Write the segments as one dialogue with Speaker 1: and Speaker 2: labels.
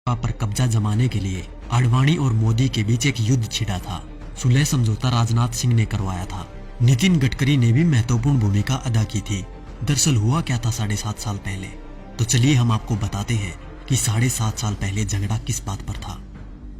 Speaker 1: पर कब्जा जमाने के लिए आडवाणी और मोदी के बीच एक युद्ध छिड़ा था। सुलह समझौता राजनाथ सिंह ने करवाया था। नितिन गडकरी ने भी महत्वपूर्ण भूमिका अदा की थी। दरअसल हुआ क्या था 7.5 साल पहले, तो चलिए हम आपको बताते हैं कि 7.5 साल पहले झगड़ा किस बात पर था।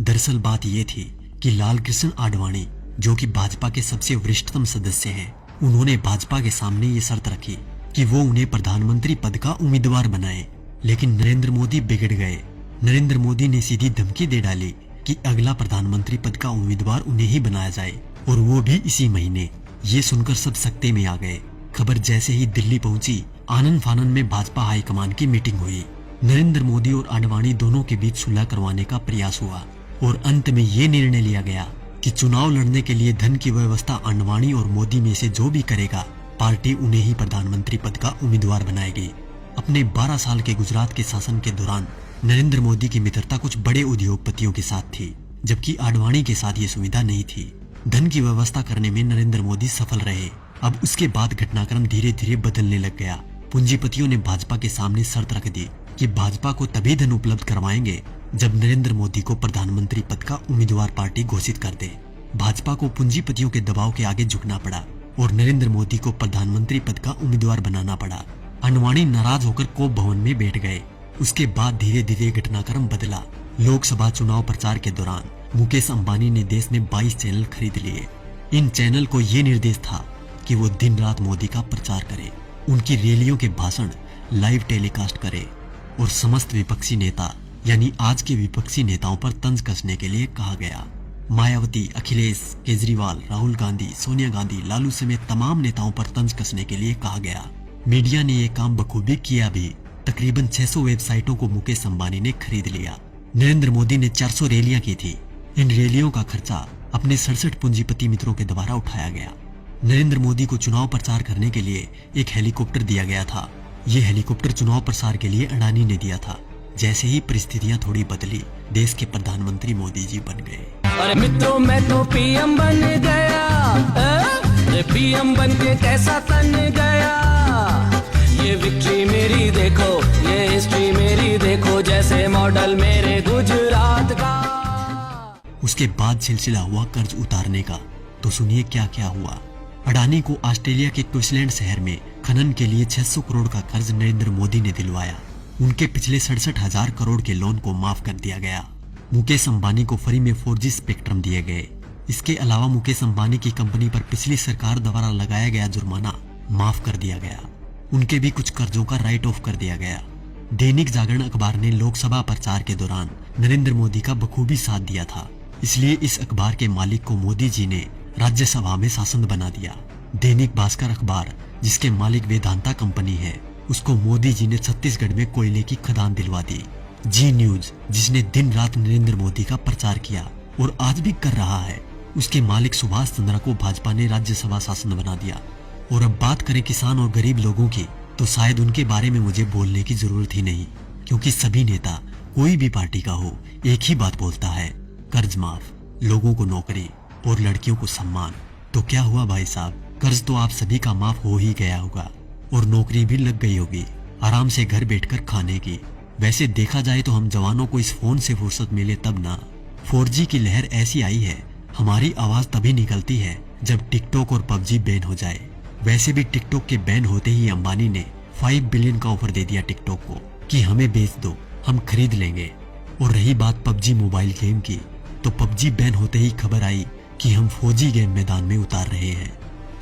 Speaker 1: दरअसल बात ये थी कि लाल कृष्ण आडवाणी, जो कि भाजपा के सबसे वरिष्ठतम सदस्य हैं, उन्होंने भाजपा के सामने ये शर्त रखी कि वो उन्हें प्रधानमंत्री पद का उम्मीदवार बनाए। लेकिन नरेंद्र मोदी बिगड़ गए। नरेंद्र मोदी ने सीधी धमकी दे डाली कि अगला प्रधानमंत्री पद का उम्मीदवार उन्हें ही बनाया जाए, और वो भी इसी महीने। ये सुनकर सब सकते में आ गए। खबर जैसे ही दिल्ली पहुंची, आनन फानन में भाजपा हाईकमान की मीटिंग हुई। नरेंद्र मोदी और आडवाणी दोनों के बीच सुलह करवाने का प्रयास हुआ और अंत में ये निर्णय लिया गया कि चुनाव लड़ने के लिए धन की व्यवस्था आडवाणी और मोदी में से जो भी करेगा, पार्टी उन्हें ही प्रधानमंत्री पद का उम्मीदवार बनाएगी। अपने 12 साल के गुजरात के शासन के दौरान नरेंद्र मोदी की मित्रता कुछ बड़े उद्योगपतियों के साथ थी, जबकि आडवाणी के साथ ये सुविधा नहीं थी। धन की व्यवस्था करने में नरेंद्र मोदी सफल रहे। अब उसके बाद घटनाक्रम धीरे धीरे बदलने लग गया। पूंजीपतियों ने भाजपा के सामने शर्त रख दी कि भाजपा को तभी धन उपलब्ध करवाएंगे जब नरेंद्र मोदी को प्रधानमंत्री पद का उम्मीदवार पार्टी घोषित कर दे। भाजपा को पूंजीपतियों के दबाव के आगे झुकना पड़ा और नरेंद्र मोदी को प्रधानमंत्री पद का उम्मीदवार बनाना पड़ा। आडवाणी नाराज होकर कोप भवन में बैठ गए। उसके बाद धीरे धीरे घटनाक्रम बदला। लोकसभा चुनाव प्रचार के दौरान मुकेश अंबानी ने देश में 22 चैनल खरीद लिए। इन चैनल को ये निर्देश था कि वो दिन रात मोदी का प्रचार करे, उनकी रैलियों के भाषण लाइव टेलीकास्ट करे और समस्त विपक्षी नेता यानी आज के विपक्षी नेताओं पर तंज कसने के लिए कहा गया। मायावती, अखिलेश, केजरीवाल, राहुल गांधी, सोनिया गांधी, लालू समेत तमाम नेताओं पर तंज कसने के लिए कहा गया। मीडिया ने ये काम बखूबी किया भी। तकरीबन 600 वेबसाइटों को मुकेश अंबानी ने खरीद लिया। नरेंद्र मोदी ने 400 रैलियां की थी। इन रैलियों का खर्चा अपने 67 पूंजीपति मित्रों के द्वारा उठाया गया। नरेंद्र मोदी को चुनाव प्रचार करने के लिए एक हेलीकॉप्टर दिया गया था। ये हेलीकॉप्टर चुनाव प्रसार के लिए अडानी ने दिया था। जैसे ही परिस्थितियां थोड़ी बदली, देश के प्रधानमंत्री मोदी जी बन गए।
Speaker 2: अरे मित्रों, मैं तो पीएम बन गया। पीएम बन के कैसा तन गया। ये विक्ट्री मेरी देखो, ये हिस्ट्री मेरी देखो, जैसे मॉडल मेरे गुजरात का।
Speaker 1: उसके बाद सिलसिला हुआ कर्ज उतारने का। तो सुनिए क्या क्या हुआ। अडानी को ऑस्ट्रेलिया के क्वींसलैंड शहर में खनन के लिए 600 करोड़ का कर्ज नरेंद्र मोदी ने दिलवाया। उनके पिछले 67,000 करोड़ के लोन को माफ कर दिया गया। मुकेश अंबानी को फ्री में 4G स्पेक्ट्रम दिए गए। इसके अलावा मुकेश अंबानी की कंपनी पर पिछली सरकार द्वारा लगाया गया जुर्माना माफ कर दिया गया। उनके भी कुछ कर्जों का राइट ऑफ कर दिया गया। दैनिक जागरण अखबार ने लोकसभा प्रचार के दौरान नरेंद्र मोदी का बखूबी साथ दिया था, इसलिए इस अखबार के मालिक को मोदी जी ने राज्यसभा में शासन बना दिया। दैनिक भास्कर अखबार, जिसके मालिक वेदांता कंपनी है, उसको मोदी जी ने छत्तीसगढ़ में कोयले की खदान दिलवा दी। जी न्यूज, जिसने दिन रात नरेंद्र मोदी का प्रचार किया और आज भी कर रहा है, उसके मालिक सुभाष चंद्रा को भाजपा ने राज्यसभा शासन बना दिया। और अब बात करें किसान और गरीब लोगों की, तो शायद उनके बारे में मुझे बोलने की जरूरत ही नहीं, क्योंकि सभी नेता कोई भी पार्टी का हो एक ही बात बोलता है, कर्ज माफ, लोगों को नौकरी और लड़कियों को सम्मान। तो क्या हुआ भाई साहब, कर्ज तो आप सभी का माफ हो ही गया होगा और नौकरी भी लग गई होगी, आराम से घर बैठकर खाने की। वैसे देखा जाए तो हम जवानों को इस फोन से फुर्सत मिले तब ना। 4G की लहर ऐसी आई है, हमारी आवाज तभी निकलती है जब टिकटॉक और PUBG बैन हो जाए। वैसे भी टिकटॉक के बैन होते ही अंबानी ने 5 बिलियन का ऑफर दे दिया टिकटॉक को कि हमें बेच दो, हम खरीद लेंगे। और रही बात PUBG मोबाइल गेम की, तो PUBG बैन होते ही खबर आई कि हम 4G गेम मैदान में उतार रहे हैं।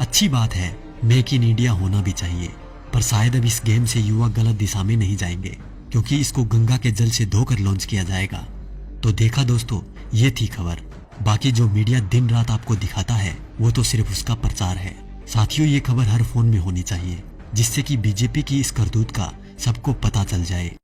Speaker 1: अच्छी बात है, मेक इन इंडिया होना भी चाहिए, पर शायद अब इस गेम से युवा गलत दिशा में नहीं जाएंगे, क्योंकि इसको गंगा के जल से धोकर लॉन्च किया जाएगा। तो देखा दोस्तों, ये थी खबर। बाकी जो मीडिया दिन रात आपको दिखाता है, वो तो सिर्फ उसका प्रचार है। साथियों, ये खबर हर फोन में होनी चाहिए, जिससे कि बीजेपी की इस करतूत का सबको पता चल जाए।